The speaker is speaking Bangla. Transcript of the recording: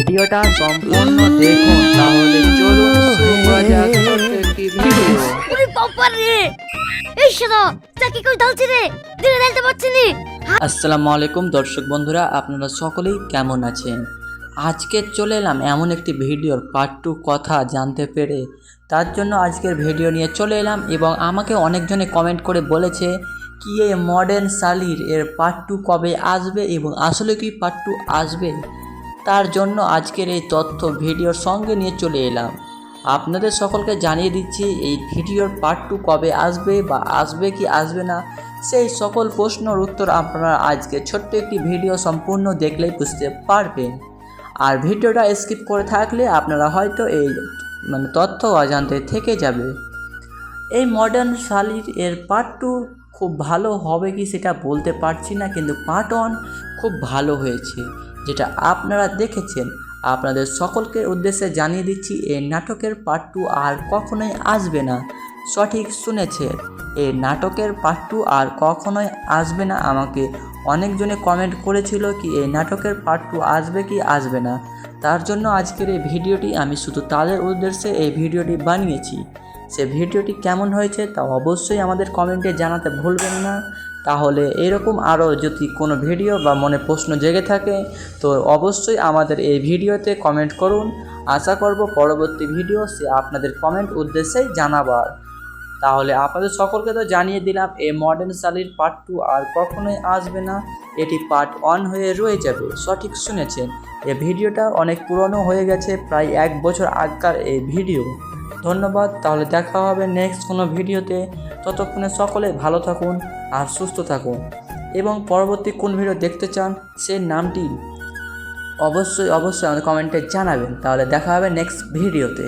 ভিডিওটা সম্পূর্ণ দেখুন, তাহলে চলুন শুরু করা যাক ছোট্ট একটি ভিডিও। ওরে বাবা রে, এই শালা চাকি কই ঢালছে রে, দিনে ঢালতে পারছি নি। আসসালামু আলাইকুম দর্শক বন্ধুরা, আপনারা সকলেই কেমন আছেন? আজকে চলে এলাম এমন একটি ভিডিওর পার্ট 2 কথা জানতে পেরে, তার জন্য আজকের ভিডিও নিয়ে চলে এলাম। এবং আমাকে অনেকজনে কমেন্ট করে বলেছে কি এই মডার্ন শালির এর পার্ট 2 কবে আসবে এবং আসলে কি পার্ট 2 আসবে, তার জন্য আজকের এই তথ্য ভিডিওর সঙ্গে নিয়ে চলে এলাম। আপনাদের সকলকে জানিয়ে দিচ্ছি এই ভিডিওর পার্ট 2 কবে আসবে বা আসবে কি আসবে না, সেই সকল প্রশ্নের উত্তর আপনারা আজকে ছোট্ট একটি ভিডিও সম্পূর্ণ দেখলেই বুঝতে পারবেন। আর ভিডিওটা স্কিপ করে থাকলে আপনারা হয়তো এই তথ্য অজান্তে থেকে যাবে। এই মডার্ন শালির এর পার্ট 2 খুব ভালো হবে কি সেটা বলতে পারছি না, কিন্তু পার্ট 1 খুব ভালো হয়েছে, যেটা আপনারা দেখেছেন। আপনাদের সকলকে উদ্দেশ্যে জানিয়ে দিচ্ছি এই নাটকের পার্ট 2 আর কখনোই আসবে না। সঠিক শুনেছেন, এই নাটকের পার্ট 2 আর কখনোই আসবে না। আমাকে অনেকজনে কমেন্ট করেছিল কি এই নাটকের পার্ট 2 আসবে কি আসবে না, তার জন্য আজকের এই ভিডিওটি আমি শুধু তাদের উদ্দেশ্যে এই ভিডিওটি বানিয়েছি। সে ভিডিওটি কেমন হয়েছে তা অবশ্যই আমাদের কমেন্টে জানাতে ভুলবেন না। তাহলে এরকম আরও যদি কোনো ভিডিও বা মনে প্রশ্ন জেগে থাকে তো অবশ্যই আমাদের এই ভিডিওতে কমেন্ট করুন। আশা করব পরবর্তী ভিডিও সে আপনাদের কমেন্ট উদ্দেশ্যেই জানাবার। তাহলে আপনাদের সকলকে তো জানিয়ে দিলাম এই মডার্ন শালির পার্ট 2 আর কখনোই আসবে না, এটি পার্ট 1 হয়ে রয়ে যাবে। সঠিক শুনেছেন, এই ভিডিওটা অনেক পুরনো হয়ে গেছে, প্রায় 1 বছর আগকার এই ভিডিও। ধন্যবাদ, তাহলে দেখা হবে নেক্সট কোনো ভিডিওতে। ততক্ষণে সকলে ভালো থাকুন আর সুস্থ থাকুন, এবং পরবর্তী কোন ভিডিও দেখতে চান সে নামটি অবশ্যই আমাদের কমেন্টে জানাবেন। তাহলে দেখা হবে নেক্সট ভিডিওতে।